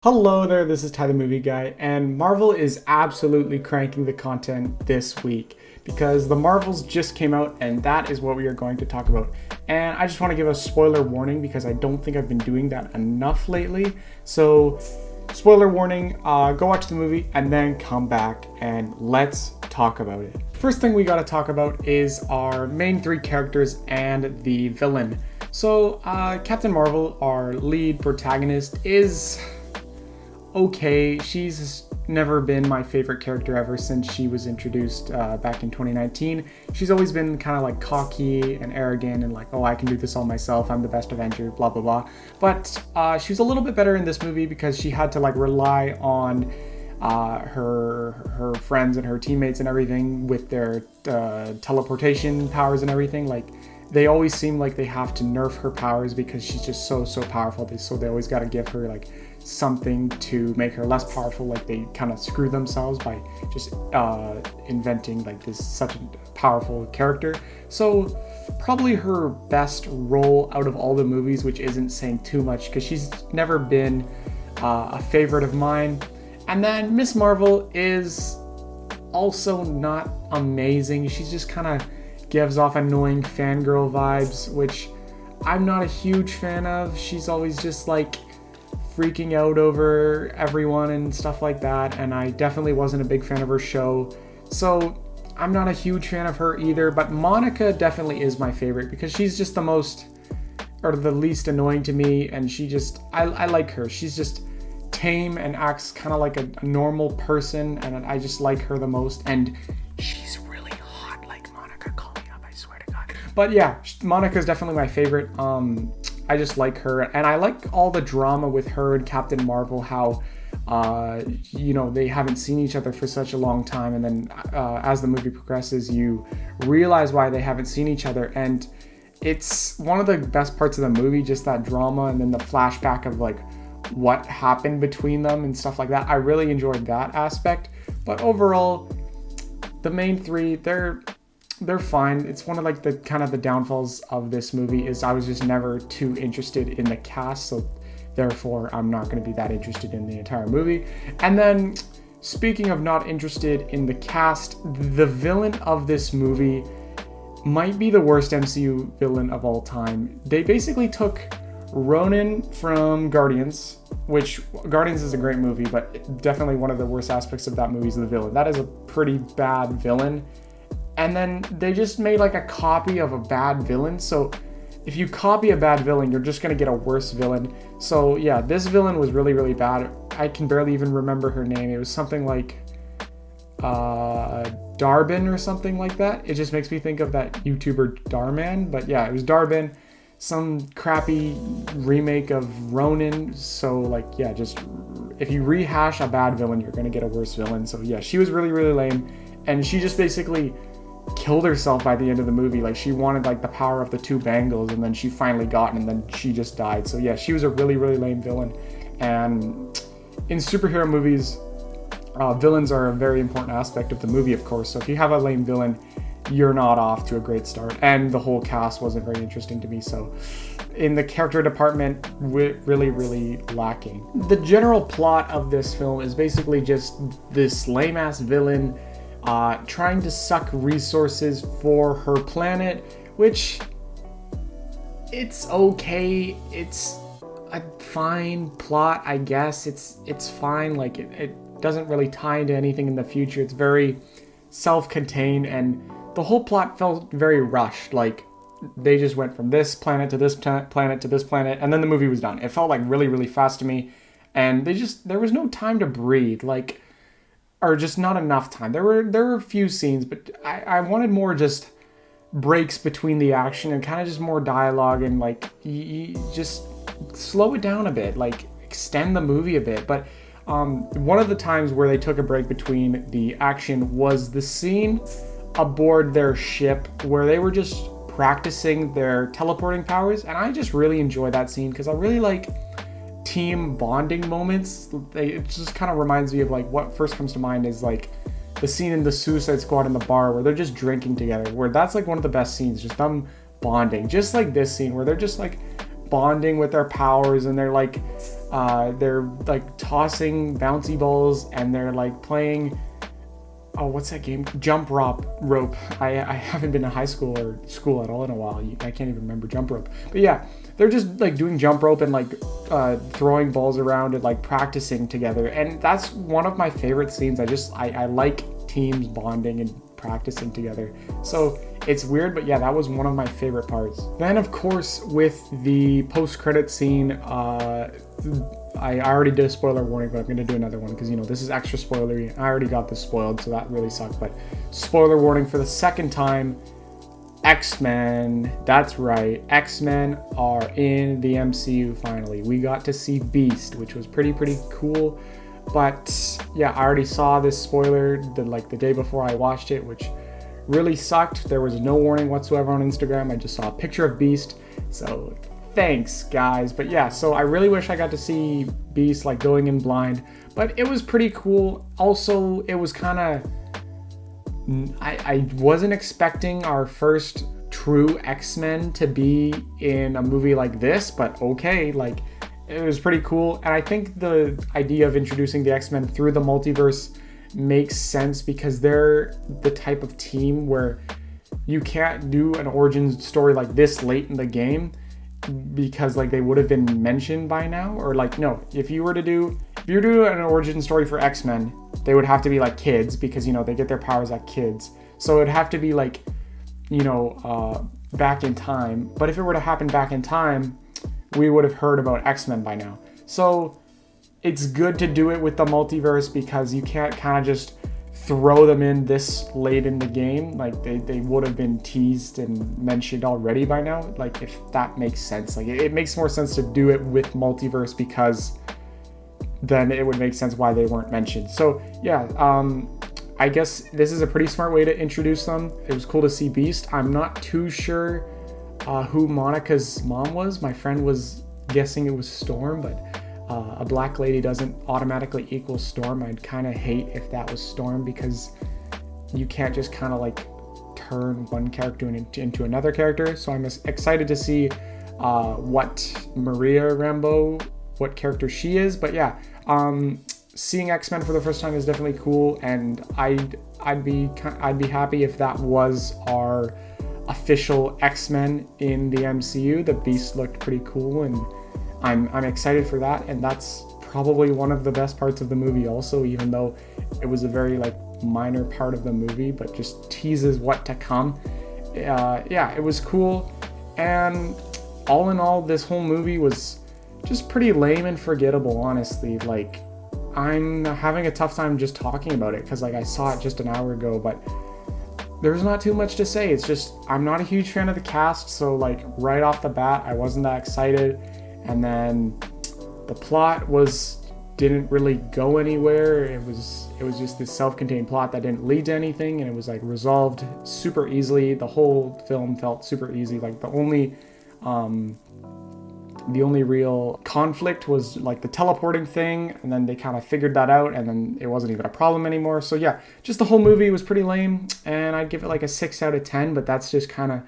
Hello there, this is Ty the Movie Guy, and Marvel is absolutely cranking the content this week because the Marvels just came out, and that is what we are going to talk about. And I just want to give a spoiler warning because I don't think I've been doing that enough lately. So, spoiler warning, go watch the movie and then come back and let's talk about it. First thing we gotta talk about is our main three characters and the villain. So, Captain Marvel, our lead protagonist, is okay. She's never been my favorite character ever since she was introduced back in 2019. She's always been kind of like cocky and arrogant and like, oh, I can do this all myself, I'm the best Avenger, blah blah blah. But she was a little bit better in this movie because she had to like rely on her friends and her teammates and everything with their teleportation powers and everything. Like, they always seem like they have to nerf her powers because she's just so powerful. So they always got to give her like something to make her less powerful. Like, they kind of screw themselves by just inventing like this such a powerful character. So probably her best role out of all the movies, which isn't saying too much because she's never been a favorite of mine. And then Miss Marvel is also not amazing. She's just kind of gives off annoying fangirl vibes, which I'm not a huge fan of. She's always just like freaking out over everyone and stuff like that, and I definitely wasn't a big fan of her show. So I'm not a huge fan of her either, but Monica definitely is my favorite because she's just the most, or the least annoying to me, and she just, I like her. She's just tame and acts kind of like a normal person, and I just like her the most, and she's really hot. Like, Monica, call me up, I swear to God. But yeah, Monica's definitely my favorite. I just like her, and I like all the drama with her and Captain Marvel, how they haven't seen each other for such a long time, and then as the movie progresses, you realize why they haven't seen each other, and it's one of the best parts of the movie, just that drama, and then the flashback of like what happened between them and stuff like that. I really enjoyed that aspect, but overall, the main three, they're fine. It's one of like the kind of the downfalls of this movie is I was just never too interested in the cast, so therefore I'm not going to be that interested in the entire movie. And then, speaking of not interested in the cast, the villain of this movie might be the worst MCU villain of all time. They basically took Ronan from Guardians, which Guardians is a great movie, but definitely one of the worst aspects of that movie is the villain. That is a pretty bad villain. And then they just made like a copy of a bad villain. So if you copy a bad villain, you're just going to get a worse villain. So yeah, this villain was really bad. I can barely even remember her name. It was something like Darbin or something like that. It just makes me think of that YouTuber Darman. But yeah, it was Darbin. Some crappy remake of Ronin. So like, yeah, just if you rehash a bad villain, you're going to get a worse villain. So yeah, she was really lame. And she just basically killed herself by the end of the movie. Like, she wanted like the power of the two bangles, and then she finally got it, and then she just died. So yeah, she was a really lame villain. And in superhero movies, villains are a very important aspect of the movie, of course. So if you have a lame villain, you're not off to a great start. And the whole cast wasn't very interesting to me. So in the character department, really lacking. The general plot of this film is basically just this lame ass villain trying to suck resources for her planet, which it's okay. It's a fine plot, I guess. It's fine. Like, it doesn't really tie into anything in the future. It's very self-contained, and the whole plot felt very rushed. Like, they just went from this planet to this planet to this planet, and then the movie was done. It felt like really fast to me, and there was no time to breathe. Like, or just not enough time. There were a few scenes, but I wanted more just breaks between the action and kind of just more dialogue, and like you just slow it down a bit, like extend the movie a bit. But one of the times where they took a break between the action was the scene aboard their ship where they were just practicing their teleporting powers, and I just really enjoyed that scene because I really like team bonding moments. It just kind of reminds me of like what first comes to mind is like the scene in the Suicide Squad in the bar where they're just drinking together, where that's like one of the best scenes, just them bonding, just like this scene where they're just like bonding with their powers, and they're like tossing bouncy balls, and they're like playing, oh, what's that game? Jump rope. I haven't been to high school or school at all in a while. I can't even remember jump rope. But yeah, they're just like doing jump rope and like throwing balls around and like practicing together. And that's one of my favorite scenes. I like teams bonding and practicing together. So it's weird, but yeah, that was one of my favorite parts. Then of course, with the post-credit scene, I already did a spoiler warning, but I'm going to do another one because, you know, this is extra spoilery. I already got this spoiled, so that really sucked. But spoiler warning for the second time, X-Men. That's right, X-Men are in the MCU finally. We got to see Beast, which was pretty cool. But yeah, I already saw this spoiler the day before I watched it, which really sucked. There was no warning whatsoever on Instagram. I just saw a picture of Beast. So thanks, guys. But yeah, so I really wish I got to see Beast like going in blind, but it was pretty cool. Also, it was kind of, I wasn't expecting our first true X-Men to be in a movie like this, but okay, like it was pretty cool. And I think the idea of introducing the X-Men through the multiverse makes sense because they're the type of team where you can't do an origin story like this late in the game because like they would have been mentioned by now, or like, no, if you were to do an origin story for X-Men, they would have to be like kids because, you know, they get their powers like kids. So it'd have to be like, you know, back in time. But if it were to happen back in time, we would have heard about X-Men by now. So it's good to do it with the multiverse because you can't kind of just throw them in this late in the game. Like they would have been teased and mentioned already by now. Like, if that makes sense. Like it makes more sense to do it with multiverse because then it would make sense why they weren't mentioned. So yeah, I guess this is a pretty smart way to introduce them. It was cool to see Beast. I'm not too sure who Monica's mom was. My friend was guessing it was Storm, but a black lady doesn't automatically equal Storm. I'd kind of hate if that was Storm because you can't just kind of like turn one character into another character. So I'm excited to see what Maria Rambeau, what character she is. But yeah, seeing X-Men for the first time is definitely cool, and I'd be happy if that was our official X-Men in the MCU. The Beast looked pretty cool, and I'm excited for that, and that's probably one of the best parts of the movie also, even though it was a very like minor part of the movie, but just teases what to come. Yeah, it was cool, and all in all, this whole movie was just pretty lame and forgettable, honestly. Like, I'm having a tough time just talking about it because like I saw it just an hour ago, but there's not too much to say. It's just, I'm not a huge fan of the cast, so like right off the bat, I wasn't that excited. And then the plot didn't really go anywhere. It was just this self-contained plot that didn't lead to anything, and it was like resolved super easily. The whole film felt super easy. Like the only real conflict was like the teleporting thing, and then they kind of figured that out, and then it wasn't even a problem anymore. So yeah, just the whole movie was pretty lame, and I'd give it like a 6 out of 10, but that's just kind of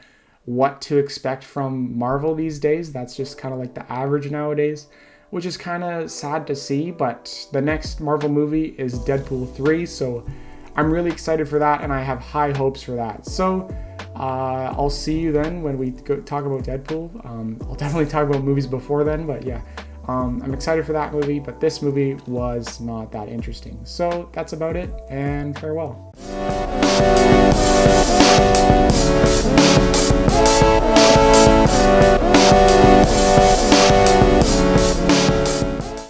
what to expect from Marvel these days. That's just kind of like the average nowadays, which is kind of sad to see. But the next Marvel movie is Deadpool 3, so I'm really excited for that, and I have high hopes for that. So I'll see you then when we talk about Deadpool. I'll definitely talk about movies before then, but yeah, I'm excited for that movie, but this movie was not that interesting. So that's about it, and farewell.